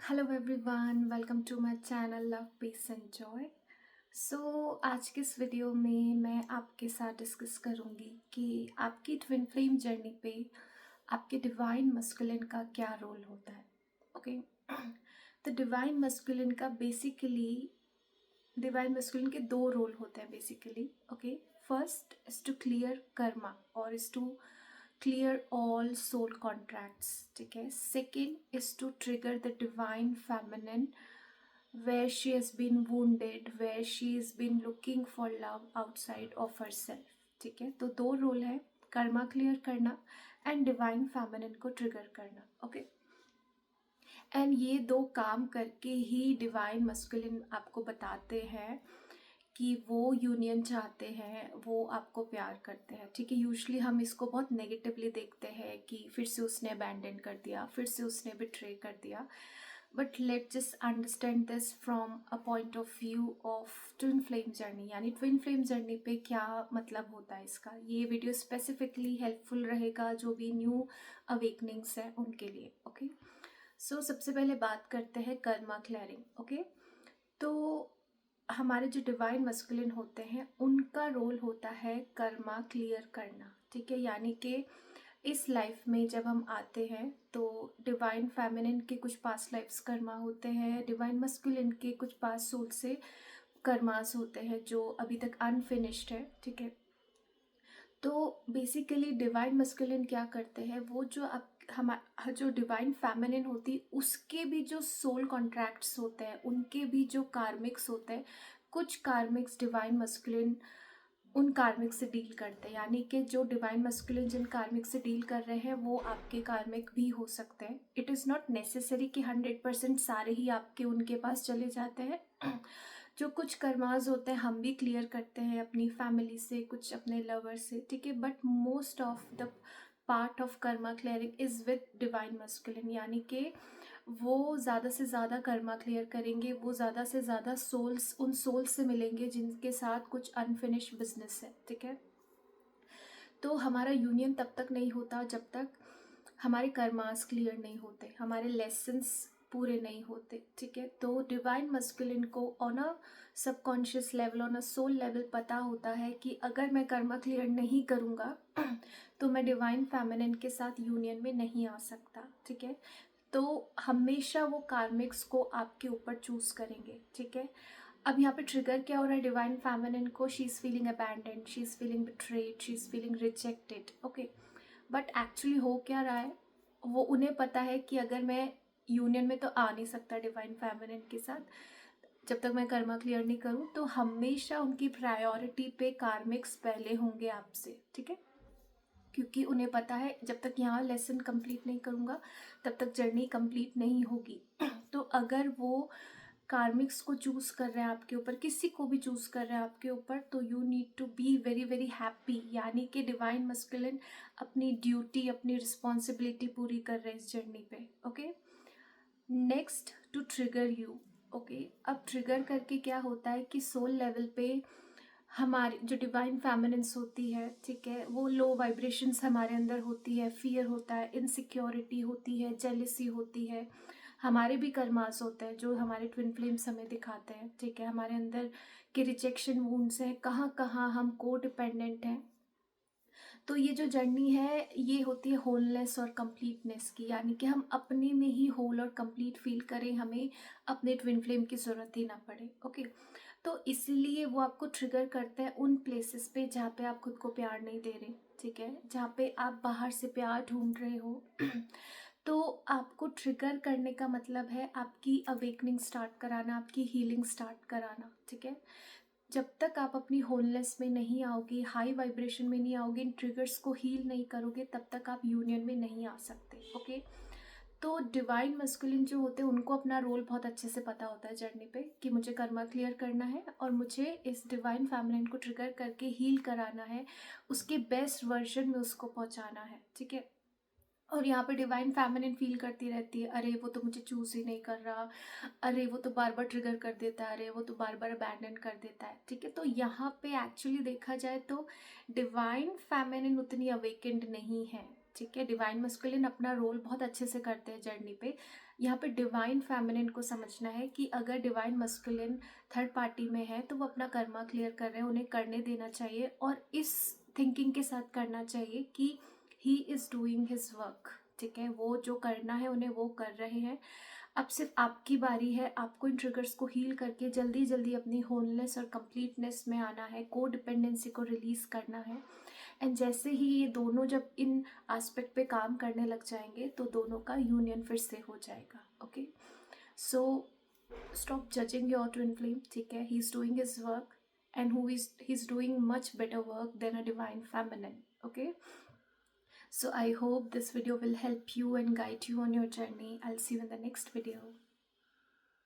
Hello everyone, welcome to my channel love peace and joy. आज के इस video में मैं आपके साथ डिस्कस करूंगी कि आपकी ट्विन फ्लेम जर्नी पे आपके डिवाइन मस्कुलिन का क्या रोल होता है। ओके तो डिवाइन मस्कुलिन के दो रोल होते हैं basically. Okay, first is to clear karma और is to clear all soul contracts, ठीक है। second is to trigger the divine feminine where she has been wounded, where she has been looking for love outside of herself, ठीक है। तो दो role है, Karma clear करना and divine feminine को trigger करना। ओके, एंड ये दो काम करके ही डिवाइन मस्कुलिन आपको बताते हैं कि वो यूनियन चाहते हैं, वो आपको प्यार करते हैं, ठीक है। यूजुअली हम इसको बहुत नेगेटिवली देखते हैं कि फिर से उसने अबैंडन कर दिया, फिर से उसने बिट्रे कर दिया। But let just understand this from a point of view of twin flame journey, यानी ट्विन फ्लेम जर्नी पे क्या मतलब होता है इसका। ये वीडियो स्पेसिफिकली हेल्पफुल रहेगा जो भी न्यू अवेकनिंग्स हैं उनके लिए। ओके, सबसे पहले बात करते हैं कर्मा क्लियरिंग। ओके, तो हमारे जो डिवाइन मस्कुलिन होते हैं उनका रोल होता है कर्मा क्लियर करना, ठीक है। यानी कि इस लाइफ में जब हम आते हैं तो डिवाइन फेमिनिन के कुछ पास्ट लाइफ्स कर्मा होते हैं, डिवाइन मस्कुलिन के कुछ पास्ट सोल से कर्मास होते हैं जो अभी तक अनफिनिश्ड है, ठीक है। तो बेसिकली डिवाइन मस्कुलिन क्या करते हैं, वो जो जो डिवाइन फेमिनिन होती उसके भी जो सोल कॉन्ट्रैक्ट्स होते हैं, उनके भी जो कार्मिक्स होते हैं, कुछ कार्मिक्स डिवाइन मस्कुलिन उन कार्मिक से डील करते हैं। यानी कि जो डिवाइन मस्कुलिन जिन कार्मिक से डील कर रहे हैं वो आपके कार्मिक भी हो सकते हैं। इट इज़ नॉट नेसेसरी कि 100% सारे ही आपके उनके पास चले जाते हैं। जो कुछ कर्माज होते हैं हम भी क्लियर करते हैं अपनी फैमिली से, कुछ अपने लवर से, ठीक है। But most of the part of Karma clearing is with divine masculine, यानी कि वो ज़्यादा से ज़्यादा कर्मा क्लियर करेंगे, वो ज़्यादा से ज़्यादा सोल्स उन सोल्स से मिलेंगे जिनके साथ कुछ अनफिनिश बिजनेस है, ठीक है। तो हमारा यूनियन तब तक नहीं होता जब तक हमारे कर्मास क्लियर नहीं होते, हमारे लेसन्स पूरे नहीं होते, ठीक है। तो डिवाइन मस्कुलिन को on a subconscious level, on a soul level पता होता है कि अगर मैं कर्मा क्लियर नहीं करूँगा तो मैं डिवाइन फेमिनिन के साथ यूनियन में नहीं आ सकता, ठीक है। तो हमेशा वो कार्मिक्स को आपके ऊपर चूज करेंगे, ठीक है। अब यहाँ पे ट्रिगर क्या हो रहा है, डिवाइन फेमिनिन को she is feeling abandoned, she is feeling betrayed, she is feeling rejected. Okay, but actually हो क्या रहा है, वो उन्हें पता है कि अगर मैं यूनियन में तो आ नहीं सकता डिवाइन फेमिनिन के साथ जब तक मैं कर्मा क्लियर नहीं करूँ, तो हमेशा उनकी प्रायोरिटी पे कार्मिक्स पहले होंगे आपसे, ठीक है। क्योंकि उन्हें पता है जब तक यहाँ लेसन कंप्लीट नहीं करूँगा तब तक जर्नी कंप्लीट नहीं होगी। तो अगर वो कार्मिक्स को चूज कर रहे हैं आपके ऊपर, किसी को भी चूज कर रहे हैं आपके ऊपर, तो you need to be very very happy, यानी कि डिवाइन मस्कुलिन अपनी ड्यूटी, अपनी रिस्पॉन्सिबिलिटी पूरी कर रहे हैं इस जर्नी पे। Okay, next to trigger you. Okay, अब ट्रिगर करके क्या होता है कि सोल लेवल पे हमारी जो डिवाइन फेमिनिन्स होती है, ठीक है, वो लो वाइब्रेशंस हमारे अंदर होती है, फियर होता है, इनसिक्योरिटी होती है, जेलिसी होती है, हमारे भी कर्मास होते हैं जो हमारे ट्विन फ्लेम्स हमें दिखाते हैं, ठीक है। हमारे अंदर के रिजेक्शन वुंड्स हैं, कहाँ कहाँ हम को डिपेंडेंट हैं। तो ये जो जर्नी है ये होती है होलनेस और कंप्लीटनेस की, यानी कि हम अपने में ही होल और कंप्लीट फील करें, हमें अपने ट्विन फ्लेम की ज़रूरत ही ना पड़े। ओके, तो इसीलिए वो आपको ट्रिगर करते हैं उन प्लेसेस पे जहाँ पे आप खुद को प्यार नहीं दे रहे, ठीक है, जहाँ पे आप बाहर से प्यार ढूंढ रहे हो। तो आपको ट्रिगर करने का मतलब है आपकी अवेकनिंग स्टार्ट कराना, आपकी हीलिंग स्टार्ट कराना, ठीक है। जब तक आप अपनी होलनेस में नहीं आओगे, हाई वाइब्रेशन में नहीं आओगे, इन ट्रिगर्स को हील नहीं करोगे, तब तक आप यूनियन में नहीं आ सकते। ओके, तो डिवाइन मस्कुलिन जो होते हैं उनको अपना रोल बहुत अच्छे से पता होता है जर्नी पे कि मुझे कर्मा क्लियर करना है और मुझे इस डिवाइन फेमिनिन को ट्रिगर करके हील कराना है, उसके बेस्ट वर्जन में उसको पहुंचाना है, ठीक है। और यहाँ पे डिवाइन फेमिनिन फील करती रहती है, अरे वो तो मुझे चूज ही नहीं कर रहा, अरे वो तो बार बार ट्रिगर कर देता है, अरे वो तो बार बार अबैंडन कर देता है, ठीक है। तो यहाँ पे एक्चुअली देखा जाए तो डिवाइन फेमिनिन उतनी अवेकेंड नहीं है, ठीक है। डिवाइन मस्कुलिन अपना रोल बहुत अच्छे से करते हैं जर्नी पे, यहाँ पे डिवाइन फेमिनिन को समझना है कि अगर डिवाइन मस्कुलिन थर्ड पार्टी में है तो वो अपना कर्मा क्लियर कर रहे हैं, उन्हें करने देना चाहिए और इस थिंकिंग के साथ करना चाहिए कि ही इज़ डूइंग हिज वर्क। ठीक है, वो जो करना है उन्हें वो कर रहे हैं। अब सिर्फ आपकी बारी है, आपको इन ट्रिगर्स को हील करके जल्दी जल्दी अपनी होलनेस और कंप्लीटनेस में आना है, को डिपेंडेंसी को रिलीज़ करना है। एंड जैसे ही ये दोनों जब इन एस्पेक्ट पे काम करने लग जाएंगे तो दोनों का यूनियन फिर से हो जाएगा। Okay, so stop judging your twin flame. ठीक है, he is doing his work and he is doing much better work than a divine feminine. Okay, so I hope this video will help you and guide you on your journey. I'll see you in the next video.